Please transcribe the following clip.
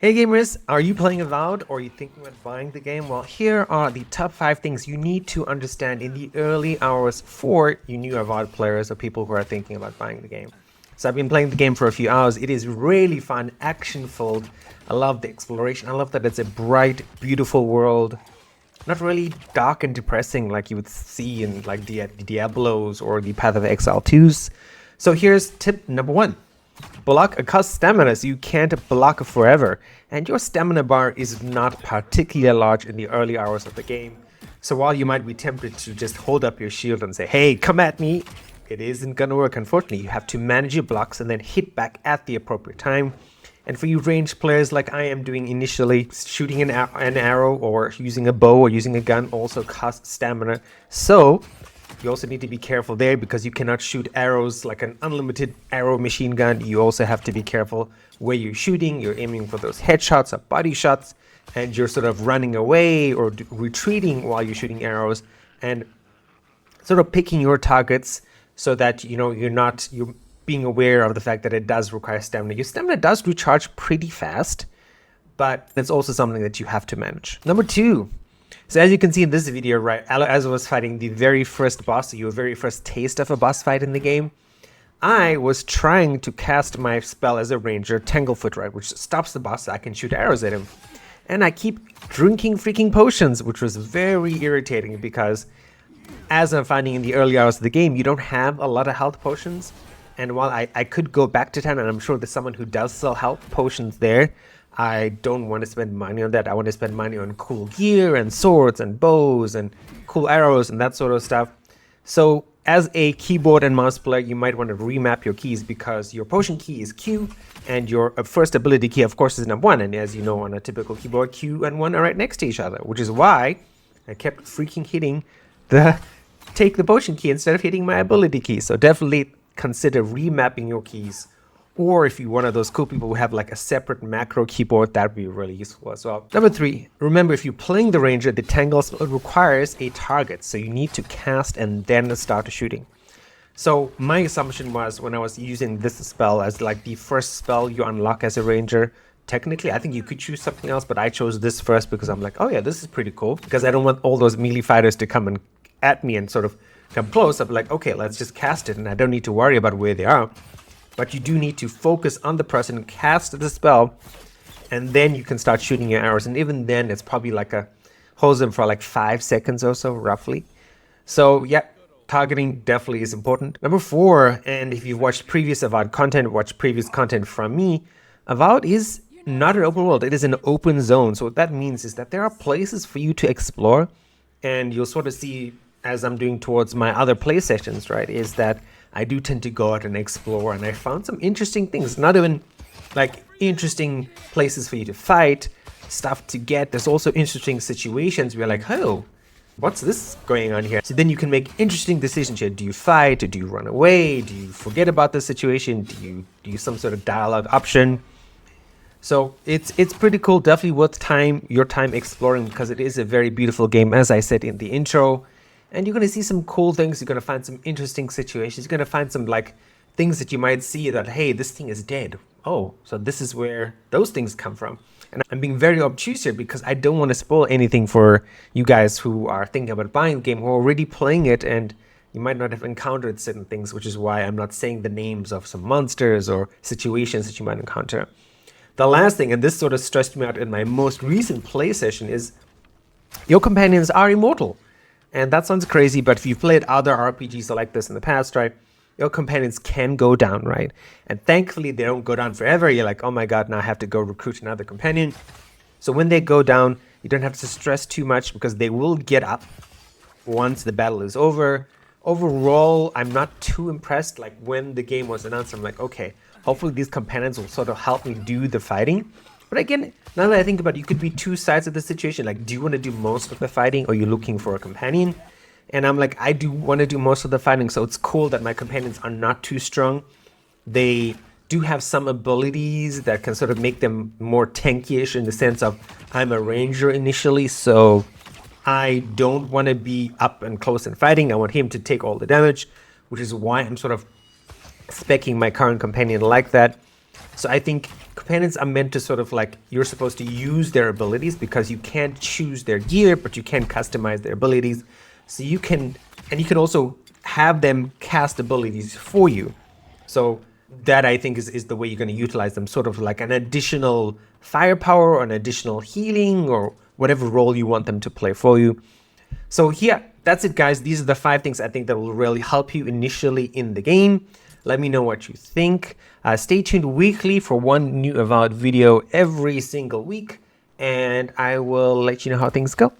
Hey gamers, are you playing Avowed or are you thinking about buying the game? Well, here are the top 5 things you need to understand in the early hours for you new Avowed players or people who are thinking about buying the game. So I've been playing the game for a few hours. It is really fun, action-filled. I love the exploration. I love that it's a bright, beautiful world. Not really dark and depressing like you would see in like the Diablos or the Path of Exile 2s. So here's tip number 1. Block a cost stamina so you can't block forever, and your stamina bar is not particularly large in the early hours of the game. So while you might be tempted to just hold up your shield and say, hey, come at me, it isn't gonna work. Unfortunately, you have to manage your blocks and then hit back at the appropriate time. And for you ranged players like I am doing initially, shooting an arrow or using a bow or using a gun also costs stamina. So you also need to be careful there because you cannot shoot arrows like an unlimited arrow machine gun. You also have to be careful where you're shooting. You're aiming for those headshots or body shots, and you're sort of running away or retreating while you're shooting arrows, and sort of picking your targets so that you're being aware of the fact that it does require stamina. Your stamina does recharge pretty fast, but it's also something that you have to manage. Number 2. So as you can see in this video, right, as I was fighting the very first boss, your very first taste of a boss fight in the game, I was trying to cast my spell as a ranger, Tanglefoot, right, which stops the boss so I can shoot arrows at him. And I keep drinking freaking potions, which was very irritating because as I'm finding in the early hours of the game, you don't have a lot of health potions. And while I could go back to town, and I'm sure there's someone who does sell health potions there, I don't want to spend money on that. I want to spend money on cool gear and swords and bows and cool arrows and that sort of stuff. So as a keyboard and mouse player, you might want to remap your keys because your potion key is Q and your first ability key, of course, is number 1. And as you know, on a typical keyboard, Q and 1 are right next to each other, which is why I kept freaking hitting take the potion key instead of hitting my ability key. So definitely consider remapping your keys. Or if you're one of those cool people who have like a separate macro keyboard, that would be really useful as well. Number 3, remember if you're playing the ranger, the tangle spell requires a target. So you need to cast and then start shooting. So my assumption was when I was using this spell as like the first spell you unlock as a ranger, technically I think you could choose something else, but I chose this first because I'm like, oh yeah, this is pretty cool. Because I don't want all those melee fighters to come and at me and sort of come close. I'm like, okay, let's just cast it and I don't need to worry about where they are. But you do need to focus on the person, cast the spell, and then you can start shooting your arrows. And even then, it's probably like holds them for like 5 seconds or so, roughly. So yeah, targeting definitely is important. Number 4, and if you've watched previous Avowed content, watched previous content from me, Avowed is not an open world. It is an open zone. So what that means is that there are places for you to explore, and you'll sort of see as I'm doing towards my other play sessions, right, is that I do tend to go out and explore, and I found some interesting things, not even like interesting places for you to fight, stuff to get. There's also interesting situations where you're like, oh, what's this going on here? So then you can make interesting decisions here. Do you fight, or do you run away? Do you forget about the situation? Do you use some sort of dialogue option? So it's pretty cool, definitely worth your time exploring because it is a very beautiful game, as I said in the intro. And you're going to see some cool things. You're going to find some interesting situations. You're going to find some like things that you might see that, hey, this thing is dead. Oh, so this is where those things come from. And I'm being very obtuse here because I don't want to spoil anything for you guys who are thinking about buying the game, who are already playing it, and you might not have encountered certain things, which is why I'm not saying the names of some monsters or situations that you might encounter. The last thing, and this sort of stressed me out in my most recent play session, is your companions are immortal. And that sounds crazy, but if you've played other RPGs like this in the past, right, your companions can go down, right? And thankfully, they don't go down forever. You're like, oh my god, now I have to go recruit another companion. So when they go down, you don't have to stress too much because they will get up once the battle is over. Overall, I'm not too impressed. Like when the game was announced, I'm like, okay, hopefully these companions will sort of help me do the fighting. But again, now that I think about it, you could be two sides of the situation. Like, do you want to do most of the fighting or are you looking for a companion? And I'm like, I do want to do most of the fighting. So it's cool that my companions are not too strong. They do have some abilities that can sort of make them more tanky-ish in the sense of I'm a ranger initially. So I don't want to be up and close and fighting. I want him to take all the damage, which is why I'm sort of speccing my current companion like that. So I think companions are meant to sort of like, you're supposed to use their abilities because you can't choose their gear, but you can customize their abilities. So you can, and you can also have them cast abilities for you. So that I think is the way you're going to utilize them, sort of like an additional firepower or an additional healing or whatever role you want them to play for you. So yeah, that's it guys. These are the 5 things I think that will really help you initially in the game. Let me know what you think. Stay tuned weekly for one new Avowed video every single week, and I will let you know how things go.